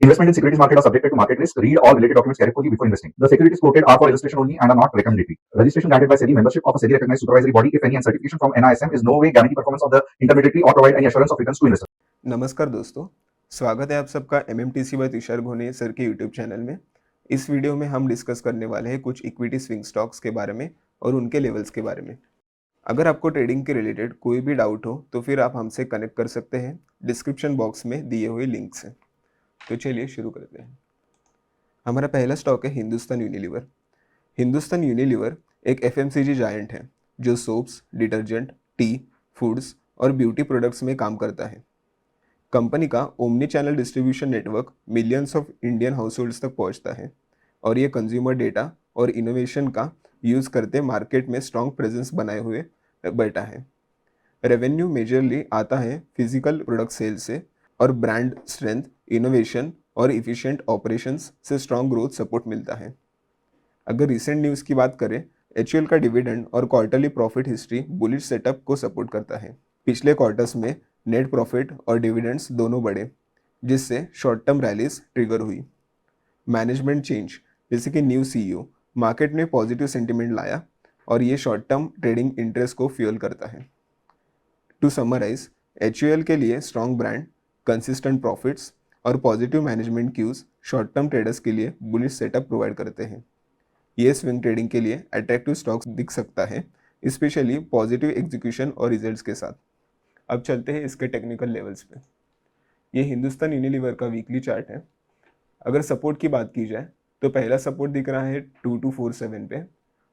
Investment in securities market are subjected to market risk. Read all related documents carefully before investing. The securities quoted are for illustration only and are not recommendatory. Registration granted by SEBI, membership of a SEBI recognized supervisory body, if any, and certification from NISM is no way guarantee performance of the intermediary or provide any assurance of returns to investors. नमस्कार दोस्तों, स्वागत है आप सबका MMTC bye Tushar घोने sir के YouTube channel में। इस video में हम डिस्कस करने वाले हैं कुछ इक्विटी स्विंग स्टॉक्स के बारे में और उनके लेवल्स के बारे में। अगर आपको ट्रेडिंग के रिलेटेड कोई भी डाउट हो तो फिर आप हमसे कनेक्ट कर सकते हैं डिस्क्रिप्शन बॉक्स में दिए हुए लिंक से। तो चलिए शुरू करते हैं। हमारा पहला स्टॉक है हिंदुस्तान यूनिलीवर। हिंदुस्तान यूनिलीवर एक FMCG जायंट है जो सोप्स, डिटर्जेंट, टी, फूड्स और ब्यूटी प्रोडक्ट्स में काम करता है। कंपनी का omni channel distribution network millions of Indian households तक पहुंचता है और ये कंज्यूमर डेटा और इनोवेशन का यूज़ करते मार्केट में स्ट्रॉन्ग प्रेजेंस बनाए हुए बैठा है। रेवेन्यू मेजरली आता है फिजिकल प्रोडक्ट सेल से और ब्रांड स्ट्रेंथ, इनोवेशन और इफिशिएंट ऑपरेशंस से स्ट्रॉन्ग ग्रोथ सपोर्ट मिलता है। अगर रिसेंट न्यूज़ की बात करें, HUL का डिविडेंड और quarterly profit history bullish setup को सपोर्ट करता है। पिछले क्वार्टर्स में नेट प्रॉफिट और डिविडेंड्स दोनों बढ़े, जिससे शॉर्ट टर्म रैलीज ट्रिगर हुई। मैनेजमेंट चेंज जैसे कि न्यू CEO मार्केट में पॉजिटिव सेंटिमेंट लाया और ये शॉर्ट टर्म ट्रेडिंग इंटरेस्ट को फ्यूल करता है। टू समराइज, HUL के लिए स्ट्रॉन्ग ब्रांड, कंसिस्टेंट प्रॉफिट्स और positive management cues short term traders के लिए बुलिश सेटअप प्रोवाइड करते हैं। ये स्विंग ट्रेडिंग के लिए अट्रैक्टिव स्टॉक्स दिख सकता है, स्पेशली पॉजिटिव एग्जीक्यूशन और रिजल्ट्स के साथ। अब चलते हैं इसके टेक्निकल लेवल्स पे। ये हिंदुस्तान यूनिलीवर का वीकली चार्ट है। अगर सपोर्ट की बात की जाए तो पहला सपोर्ट दिख रहा है 2247 पे,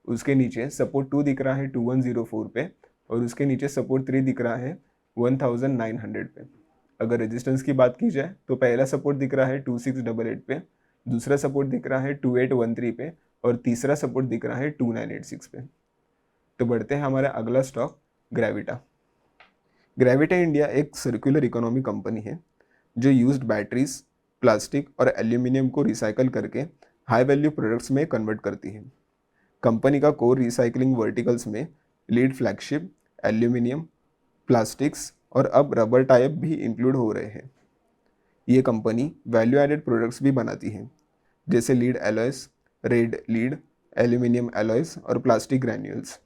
उसके नीचे सपोर्ट 2 दिख रहा है 2104 पे और उसके नीचे सपोर्ट 3 दिख रहा है 1900 पे। अगर रेजिस्टेंस की बात की जाए तो पहला सपोर्ट दिख रहा है 2688 पे, दूसरा सपोर्ट दिख रहा है 2813 पे और तीसरा सपोर्ट दिख रहा है 2986 पे। तो बढ़ते हैं हमारा अगला स्टॉक ग्रेविटा। ग्रेविटा इंडिया एक सर्कुलर इकोनॉमी कंपनी है जो यूज्ड बैटरीज, प्लास्टिक और एल्यूमिनियम को रिसाइकल करके हाई वैल्यू प्रोडक्ट्स में कन्वर्ट करती है। कंपनी का कोर रिसाइकलिंग वर्टिकल्स में लीड फ्लैगशिप, एल्यूमिनियम, प्लास्टिक्स और अब रबर टाइप भी इंक्लूड हो रहे हैं। ये कंपनी वैल्यू एडेड प्रोडक्ट्स भी बनाती है, जैसे lead Alois, red lead, aluminium Alois और प्लास्टिक ग्रैन्यूल्स,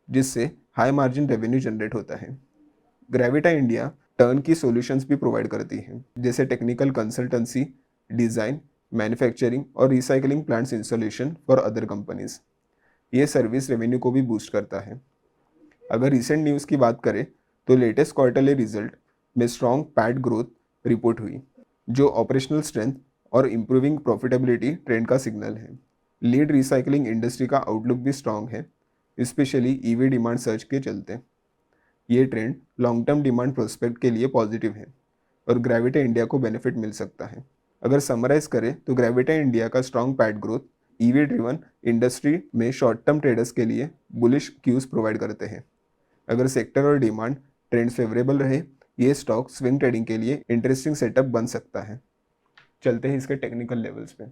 जिससे हाई मार्जिन रेवेन्यू जनरेट होता है। ग्रेविटा इंडिया टर्न की सॉल्यूशंस भी प्रोवाइड करती है, जैसे टेक्निकल कंसल्टेंसी, डिज़ाइन, मैन्युफैक्चरिंग और recycling plants installation for other companies. ये सर्विस रेवेन्यू को भी बूस्ट करता है। अगर रिसेंट न्यूज़ की बात करें तो लेटेस्ट क्वार्टरली रिजल्ट में स्ट्रॉन्ग पैट ग्रोथ रिपोर्ट हुई, जो ऑपरेशनल स्ट्रेंथ और इम्प्रूविंग प्रॉफिटेबिलिटी ट्रेंड का सिग्नल है। लीड रिसाइकलिंग इंडस्ट्री का आउटलुक भी स्ट्रॉन्ग है, स्पेशली EV डिमांड सर्च के चलते। ये trend long term demand prospect के लिए पॉजिटिव है और ग्रेविटा इंडिया को बेनिफिट मिल सकता है। अगर समराइज करें तो ग्रेविटा इंडिया का strong PAT growth EV driven industry में शॉर्ट टर्म ट्रेडर्स के लिए बुलिश क्यूज प्रोवाइड करते हैं। अगर सेक्टर और डिमांड ट्रेंड फेवरेबल रहे, ये स्टॉक स्विंग ट्रेडिंग के लिए इंटरेस्टिंग सेटअप बन सकता है। चलते हैं इसके टेक्निकल लेवल्स पे।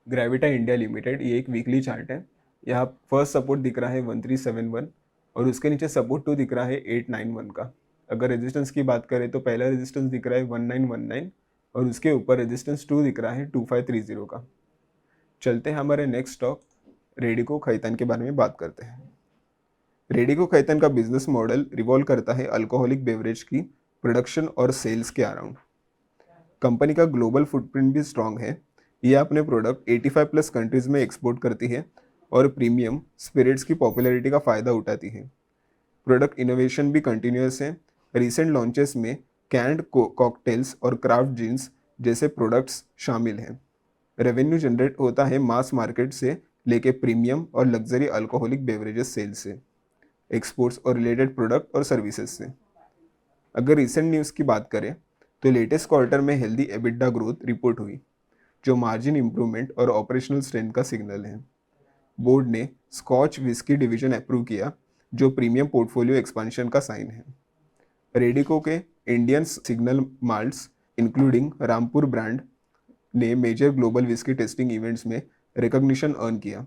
ग्रेविटा इंडिया लिमिटेड ये एक वीकली चार्ट है। यहाँ फर्स्ट सपोर्ट दिख रहा है 1371 और उसके नीचे सपोर्ट 2 दिख रहा है 891 का। अगर रेजिस्टेंस की बात करें तो पहला रेजिस्टेंस दिख रहा है 1919 और उसके ऊपर रेजिस्टेंस 2 दिख रहा है 2530 का। चलते हैं हमारे नेक्स्ट स्टॉक रेडिको खैतान के बारे में बात करते हैं। रेडिको खैतान का बिजनेस मॉडल रिवॉल्व करता है अल्कोहलिक बेवरेज की प्रोडक्शन और सेल्स के अराउंड। कंपनी का ग्लोबल फुटप्रिंट भी स्ट्रॉन्ग है। ये अपने प्रोडक्ट 85+ कंट्रीज में एक्सपोर्ट करती है और प्रीमियम स्पिरिट्स की पॉपुलैरिटी का फ़ायदा उठाती है। प्रोडक्ट इनोवेशन भी कंटिन्यूस है। रिसेंट लॉन्चेस में कैंड कॉकटेल्स और क्राफ्ट जीन्स जैसे प्रोडक्ट्स शामिल हैं। रेवेन्यू जनरेट होता है मास मार्केट से लेके प्रीमियम और लग्जरी अल्कोहलिक बेवरेजेस सेल्स से, एक्सपोर्ट्स और रिलेटेड प्रोडक्ट और सर्विसेज से। अगर रिसेंट न्यूज़ की बात करें तो लेटेस्ट क्वार्टर में हेल्दी EBITDA ग्रोथ रिपोर्ट हुई, जो मार्जिन इंप्रूवमेंट और ऑपरेशनल स्ट्रेंथ का सिग्नल है। बोर्ड ने स्कॉच विस्की डिवीजन अप्रूव किया, जो प्रीमियम पोर्टफोलियो एक्सपांशन का साइन है। रेडिको के Indian signal malts including Rampur brand ने major global whisky tasting events में रिकॉग्निशन अर्न किया,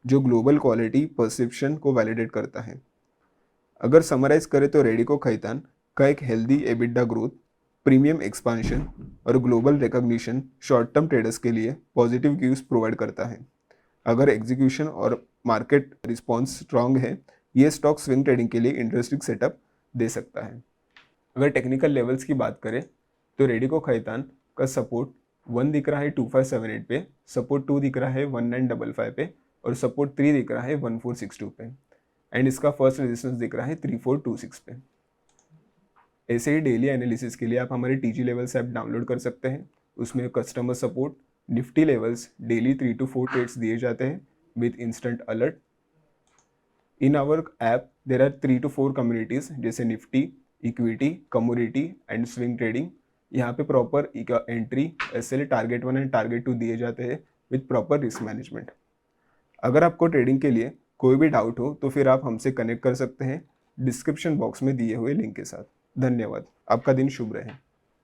जो ग्लोबल क्वालिटी परसेप्शन को वैलिडेट करता है। अगर समराइज करें तो रेडिको खैतान का एक healthy EBITDA growth, premium expansion और global recognition short term traders के लिए पॉजिटिव क्यूज प्रोवाइड करता है। अगर एग्जीक्यूशन और मार्केट रिस्पॉन्स स्ट्रांग है, ये स्टॉक स्विंग ट्रेडिंग के लिए इंटरेस्टिंग सेटअप दे सकता है। अगर टेक्निकल लेवल्स की बात करें तो रेडिको खैतान का सपोर्ट 1 दिख रहा है 2578 पे, सपोर्ट 2 दिख रहा है 1955 पे और सपोर्ट 3 दिख रहा है 1462 पे एंड इसका फर्स्ट रेजिस्टेंस दिख रहा है 3426 पे। ऐसे ही डेली एनालिसिस के लिए आप हमारे टीजी लेवल्स ऐप डाउनलोड कर सकते हैं। उसमें customer support, Nifty levels, daily 3 to 4 trades दिए जाते हैं with instant alert. In our app there are 3 to 4 communities जैसे Nifty, equity, commodity and swing trading. यहाँ पे proper entry, SL, target 1 and target 2 दिए जाते हैं विद प्रॉपर रिस्क मैनेजमेंट। अगर आपको ट्रेडिंग के लिए कोई भी डाउट हो तो फिर आप हमसे कनेक्ट कर सकते हैं डिस्क्रिप्शन बॉक्स में दिए हुए लिंक के साथ। धन्यवाद। आपका दिन शुभ रहे।